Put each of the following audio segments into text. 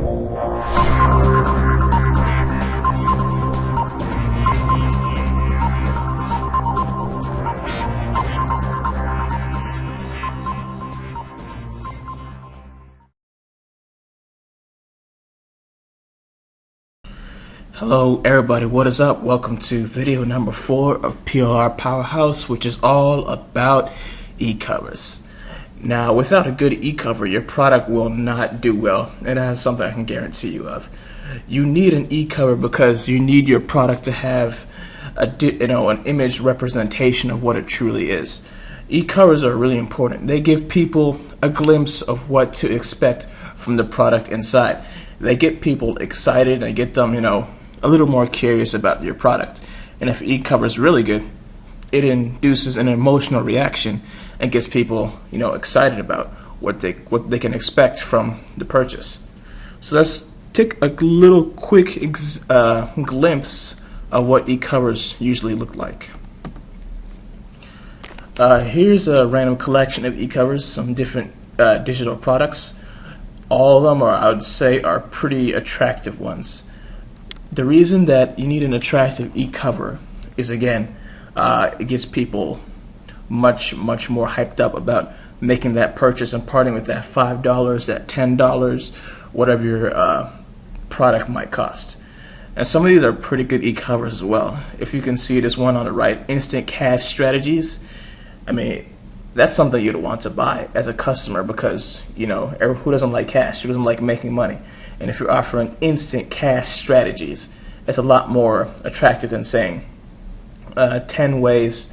Hello everybody, what is up? Welcome to video number 4 of PR Powerhouse, which is all about e-covers. Now, without a good e-cover, your product will not do well, and that's something I can guarantee you of. You need an e-cover because you need your product to have an image representation of what it truly is. E-covers are really important. They give people a glimpse of what to expect from the product inside. They get people excited and get them, a little more curious about your product. And if e-cover is really good, it induces an emotional reaction and gets people, excited about what they can expect from the purchase. So let's take a little quick glimpse of what e-covers usually look like. Here's a random collection of e-covers, some different digital products. All of them I would say, are pretty attractive ones. The reason that you need an attractive e-cover is, again, it gets people much more hyped up about making that purchase and parting with that $5, that $10, whatever your product might cost. And some of these are pretty good e-covers as well. If you can see this one on the right, instant cash strategies, that's something you'd want to buy as a customer because, who doesn't like cash? Who doesn't like making money? And if you're offering instant cash strategies, it's a lot more attractive than saying 10 ways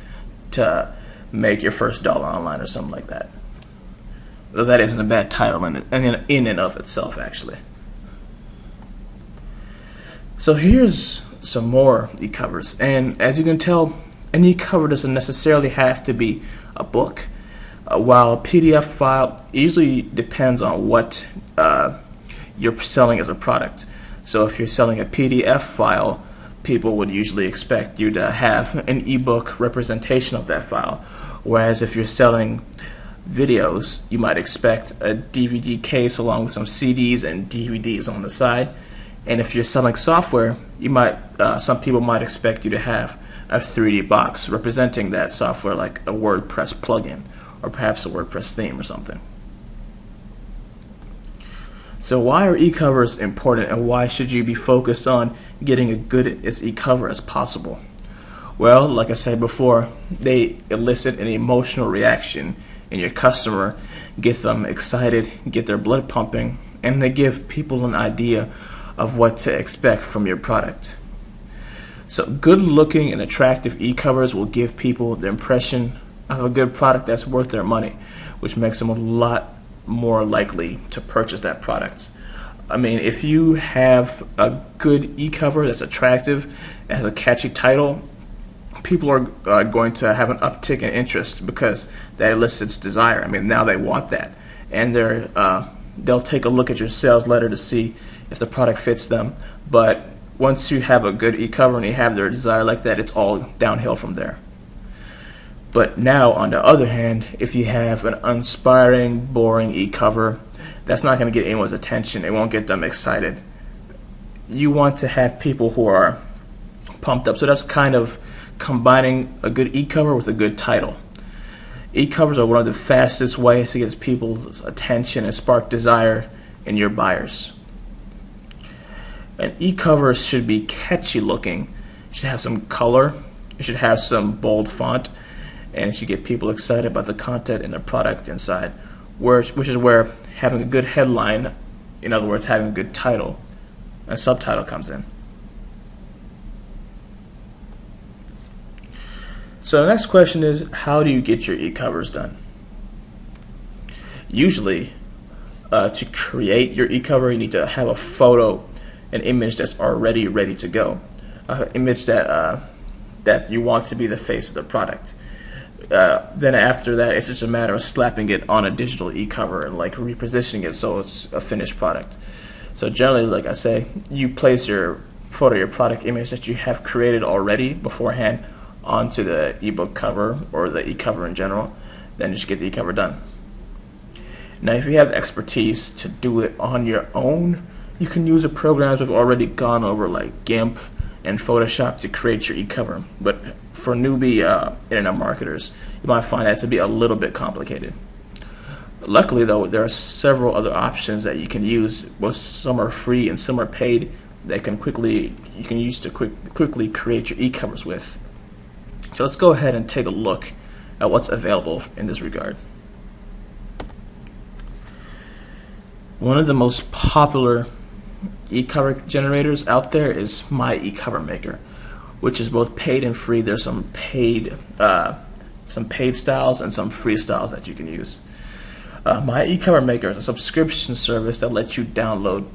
to make your first dollar online or something like that. Though that isn't a bad title in and of itself, actually. So here's some more e-covers. And as you can tell, an e-cover doesn't necessarily have to be a book. While a PDF file usually depends on what you're selling as a product. So if you're selling a PDF file, people would usually expect you to have an ebook representation of that file. Whereas if you're selling videos, you might expect a DVD case along with some CDs and DVDs on the side. And if you're selling software, some people might expect you to have a 3D box representing that software, like a WordPress plugin or perhaps a WordPress theme or something. So why are e-covers important, and why should you be focused on getting a good e-cover as possible? Well, like I said before, they elicit an emotional reaction in your customer, get them excited, get their blood pumping, and they give people an idea of what to expect from your product. So good looking and attractive e-covers will give people the impression of a good product that's worth their money, which makes them a lot more likely to purchase that product. If you have a good e-cover that's attractive, has a catchy title, people are going to have an uptick in interest because that elicits desire. Now they want that, and they'll take a look at your sales letter to see if the product fits them. But once you have a good e-cover and you have their desire like that, it's all downhill from there. But now, on the other hand, if you have an uninspiring, boring e-cover, that's not going to get anyone's attention. It won't get them excited. You want to have people who are pumped up. So that's kind of combining a good e-cover with a good title. E-covers are one of the fastest ways to get people's attention and spark desire in your buyers. And e-covers should be catchy looking. It should have some color. It should have some bold font. And it should get people excited about the content and the product inside, which is where having a good headline, in other words, having a good title and subtitle comes in. So the next question is, how do you get your e-covers done? Usually, to create your e-cover, you need to have a photo, an image that's already ready to go, an image that you want to be the face of the product. Then after that, it's just a matter of slapping it on a digital e-cover and repositioning it so it's a finished product. So generally, like I say, you place your photo, your product image that you have created already beforehand onto the ebook cover or the e-cover in general, then just get the e-cover done. Now, if you have expertise to do it on your own, You can use the programs we've already gone over like GIMP and Photoshop to create your e-cover, but for newbie internet marketers, you might find that to be a little bit complicated. Luckily though, there are several other options that you can use. Both some are free and some are paid that you can use to quickly create your e-covers with. So let's go ahead and take a look at what's available in this regard. One of the most popular e-cover generators out there is My eCover Maker, which is both paid and free. There's some paid styles and some free styles that you can use. My eCover Maker is a subscription service that lets you download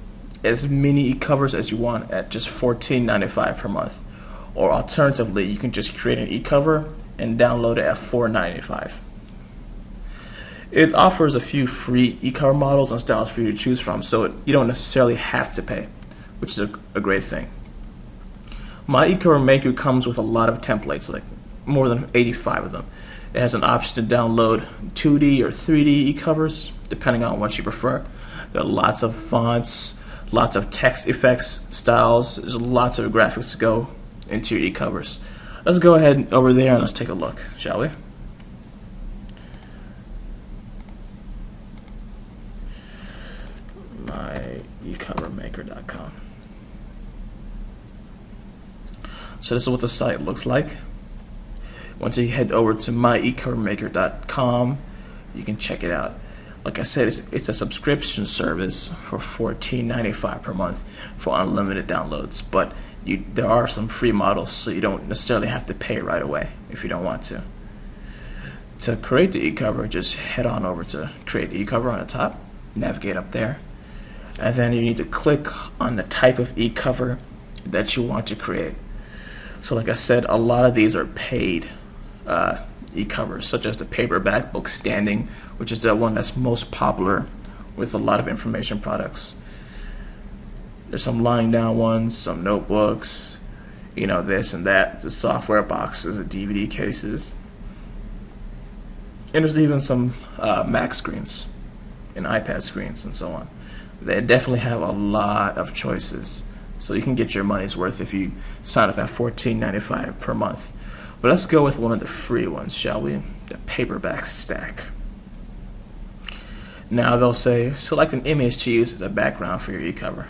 as many e-covers as you want at just $14.95 per month. Or alternatively, you can just create an e-cover and download it at $4.95. It offers a few free e-cover models and styles for you to choose from, so you don't necessarily have to pay, which is a great thing. My eCover Maker comes with a lot of templates, like more than 85 of them. It has an option to download 2D or 3D e-covers, depending on what you prefer. There are lots of fonts, lots of text effects, styles. There's lots of graphics to go into your e-covers. Let's go ahead over there and let's take a look, shall we? myecovermaker.com. So this is what the site looks like. Once you head over to myecovermaker.com, you can check it out. Like I said, it's a subscription service for $14.95 per month for unlimited downloads, but there are some free models, so you don't necessarily have to pay right away if you don't want to. To create the e-cover, just head on over to Create e-cover on the top, navigate up there, and then you need to click on the type of e-cover that you want to create. So like I said, a lot of these are paid e-covers, such as the paperback book standing, which is the one that's most popular with a lot of information products. There's some lying down ones, some notebooks, this and that, the software boxes, the DVD cases. And there's even some Mac screens and iPad screens and so on. They definitely have a lot of choices, so you can get your money's worth if you sign up at $14.95 per month. But let's go with one of the free ones, shall we? The paperback stack. Now they'll say, select an image to use as a background for your e-cover.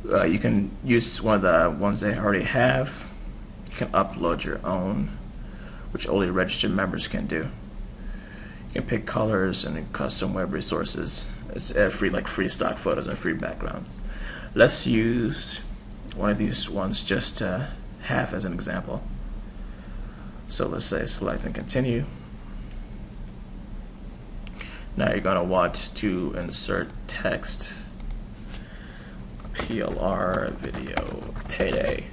You can use one of the ones they already have. You can upload your own, which only registered members can do. You can pick colors and custom web resources. It's free stock photos and free backgrounds. Let's use one of these ones just to have as an example. So let's say select and continue. Now you're going to want to insert text. PLR video payday.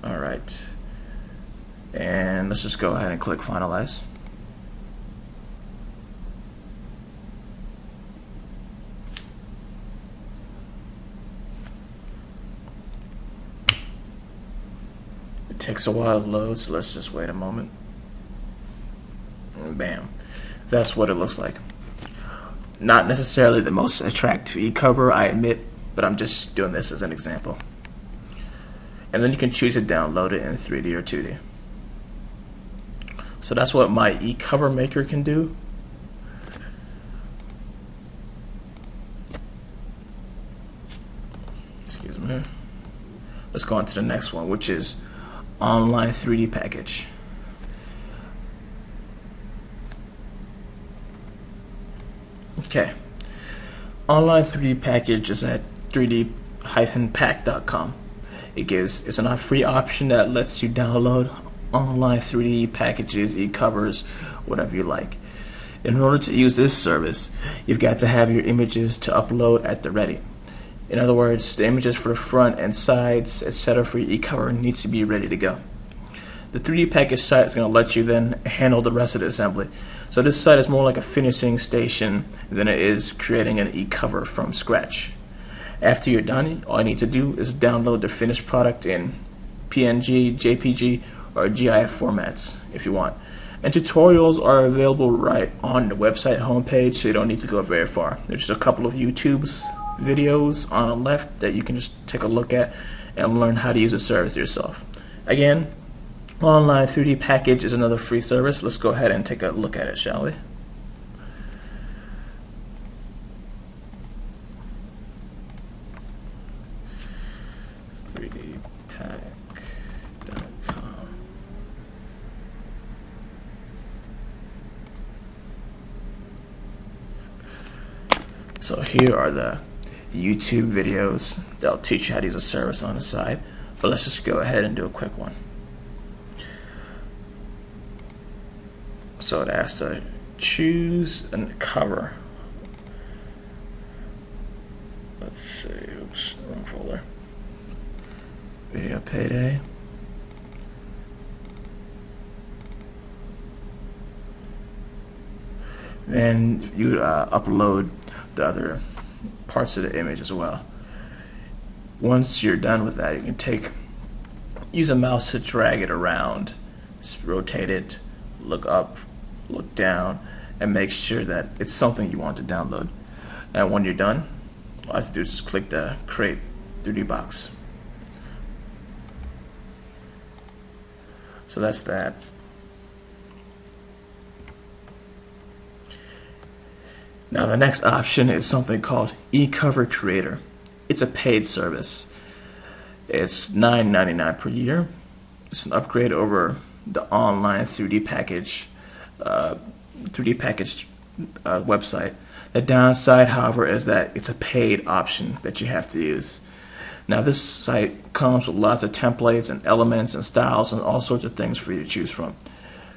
Alright, and let's just go ahead and click finalize. It takes a while to load, so let's just wait a moment. And bam, that's what it looks like. Not necessarily the most attractive e-cover, I admit, but I'm just doing this as an example. And then you can choose to download it in 3D or 2D. So that's what My eCover Maker can do. Excuse me. Let's go on to the next one, which is Online 3D Package. Okay. Online 3D Package is at 3d-pack.com. It's a free option that lets you download online 3D packages, e-covers, whatever you like. In order to use this service, you've got to have your images to upload at the ready. In other words, the images for the front and sides, etc. for your e-cover needs to be ready to go. The 3D package site is going to let you then handle the rest of the assembly. So this site is more like a finishing station than it is creating an e-cover from scratch. After you're done, all you need to do is download the finished product in PNG, JPG, or GIF formats if you want. And tutorials are available right on the website homepage, so you don't need to go very far. There's just a couple of YouTube's videos on the left that you can just take a look at and learn how to use the service yourself. Again, Online 3D Package is another free service. Let's go ahead and take a look at it, shall we? So here are the YouTube videos that'll teach you how to use a service on the side. But let's just go ahead and do a quick one. So it asks to choose a cover. Let's see, oops, wrong folder. Video Payday. Then you upload the other parts of the image as well. Once you're done with that, you can use a mouse to drag it around, just rotate it, look up, look down, and make sure that it's something you want to download. And when you're done, all I have to do is just click the Create 3D box. So that's that. Now the next option is something called Ecover Creator. It's a paid service. It's $9.99 per year. It's an upgrade over the online 3D package, website. The downside, however, is that it's a paid option that you have to use. Now this site comes with lots of templates and elements and styles and all sorts of things for you to choose from.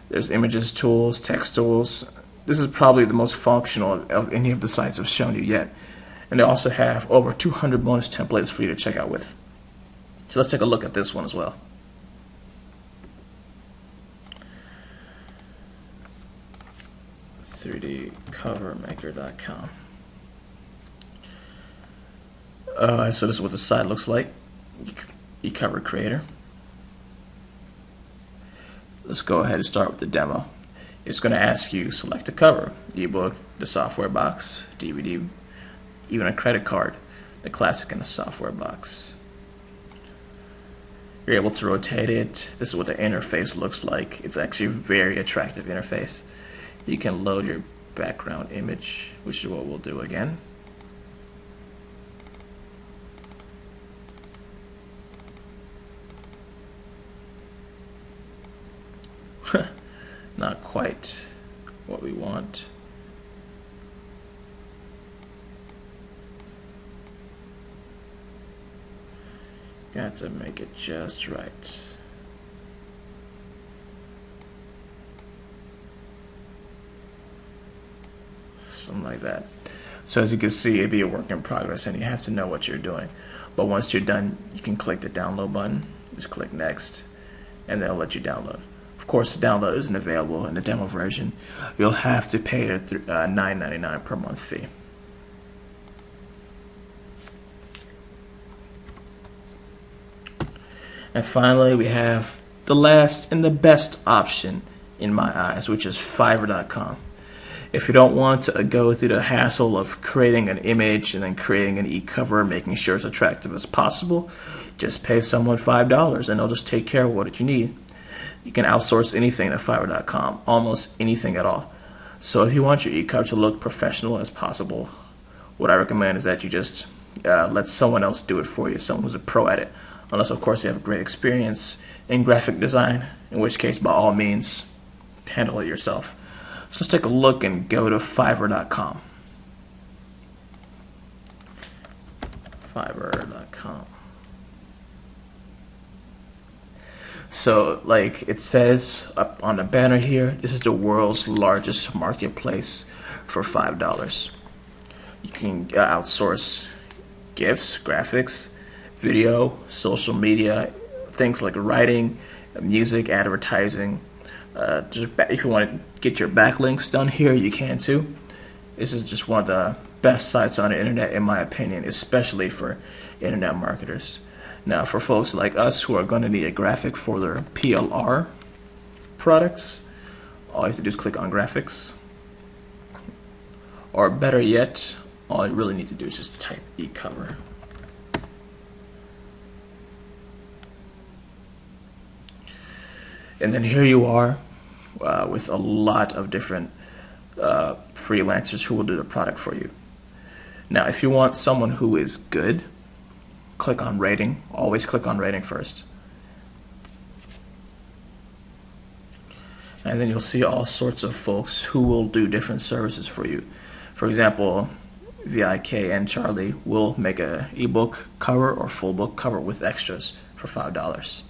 There's images tools, text tools. This is probably the most functional of any of the sites I've shown you yet. And they also have over 200 bonus templates for you to check out with. So let's take a look at this one as well. .3dcovermaker.com. So this is what the site looks like. Ecover Creator. Let's go ahead and start with the demo. It's going to ask you select a cover, ebook, the software box, DVD, even a credit card, the classic and the software box. You're able to rotate it. This is what the interface looks like. It's actually a very attractive interface. You can load your background image, which is what we'll do again. Not quite what we want. Got to make it just right. Something like that. So as you can see, it'd be a work in progress and you have to know what you're doing. But once you're done, you can click the download button, just click next, and they'll let you download. Of course, the download isn't available in the demo version. You'll have to pay a $9.99 per month fee. And finally, we have the last and the best option in my eyes, which is Fiverr.com. If you don't want to go through the hassle of creating an image and then creating an e-cover, making sure it's attractive as possible, just pay someone $5 and they'll just take care of what you need. You can outsource anything to Fiverr.com, almost anything at all. So if you want your e-cover to look professional as possible, what I recommend is that you just let someone else do it for you, someone who's a pro at it. Unless, of course, you have a great experience in graphic design, in which case, by all means, handle it yourself. So let's take a look and go to Fiverr.com. Fiverr.com. So, like it says up on the banner here, this is the world's largest marketplace for $5. You can outsource GIFs, graphics, video, social media, things like writing, music, advertising. If you want to get your backlinks done here, you can too. This is just one of the best sites on the internet, in my opinion, especially for internet marketers. Now, for folks like us who are going to need a graphic for their PLR products, all you have to do is click on graphics. Or better yet, all you really need to do is just type eCover. And then here you are with a lot of different freelancers who will do the product for you. Now, if you want someone who is good, click on rating. Always click on rating first. And then you'll see all sorts of folks who will do different services for you. For example, VIK and Charlie will make a ebook cover or full book cover with extras for $5.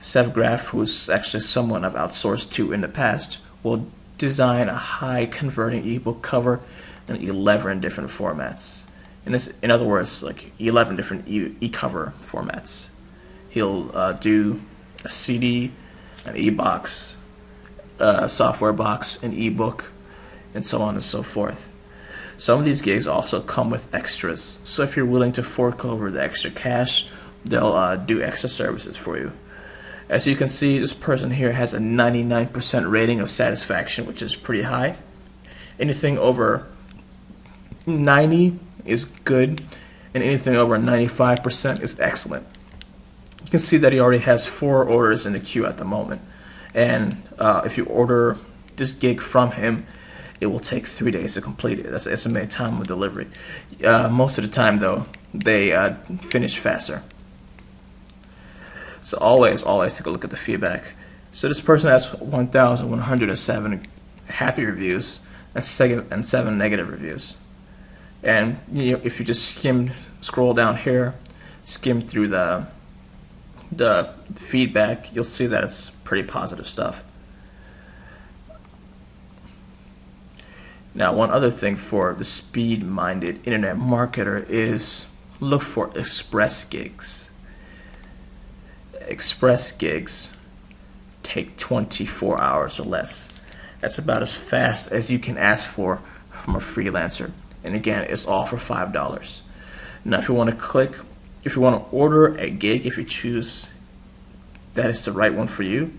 SevGraph, who's actually someone I've outsourced to in the past, will design a high converting ebook cover in 11 different formats. In other words, like 11 different e-cover formats. He'll do a CD, an e-box, a software box, an ebook, and so on and so forth. Some of these gigs also come with extras, so if you're willing to fork over the extra cash, they'll do extra services for you. As you can see, this person here has a 99% rating of satisfaction, which is pretty high. Anything over 90 is good, and anything over 95% is excellent. You can see that he already has 4 orders in the queue at the moment, and if you order this gig from him, it will take 3 days to complete it. That's the estimated time of delivery. Most of the time, though, they finish faster. So always take a look at the feedback. So this person has 1,107 happy reviews and 7 negative reviews. And if you just scroll down here, skim through the feedback, you'll see that it's pretty positive stuff. Now, one other thing for the speed-minded internet marketer is look for express gigs. Express gigs take 24 hours or less. That's about as fast as you can ask for from a freelancer. And again, it's all for $5. Now, if you want to order a gig, if you choose that is the right one for you,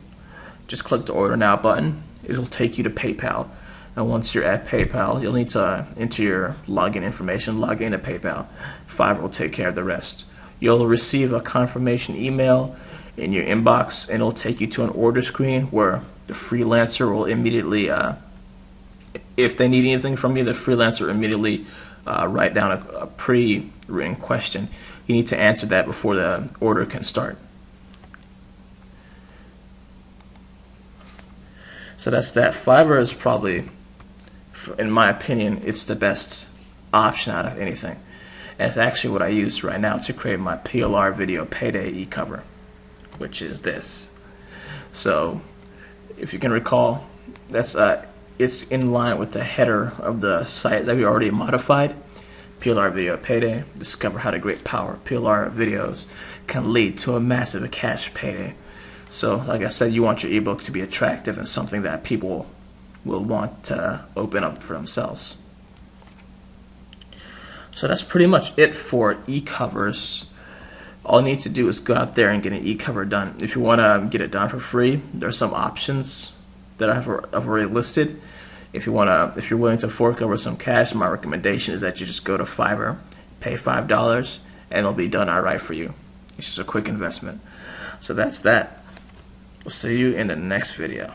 just click the Order Now button. It'll take you to PayPal. And once you're at PayPal, you'll need to enter your login information, log into PayPal. Fiverr will take care of the rest. You'll receive a confirmation email in your inbox, and it'll take you to an order screen where the freelancer will immediately, if they need anything from you, the freelancer will immediately write down a pre-written question. You need to answer that before the order can start. So that's that. Fiverr is probably, in my opinion, it's the best option out of anything. And it's actually what I use right now to create my PLR video payday e-cover, which is this. So if you can recall, that's it's in line with the header of the site that we already modified. PLR video payday. Discover how the great power PLR videos can lead to a massive cash payday. So like I said, you want your ebook to be attractive and something that people will want to open up for themselves. So that's pretty much it for eCovers. All you need to do is go out there and get an e-cover done. If you want to get it done for free, there are some options that I've already listed. If you're willing to fork over some cash, my recommendation is that you just go to Fiverr, pay $5, and it'll be done outright for you. It's just a quick investment. So that's that. We'll see you in the next video.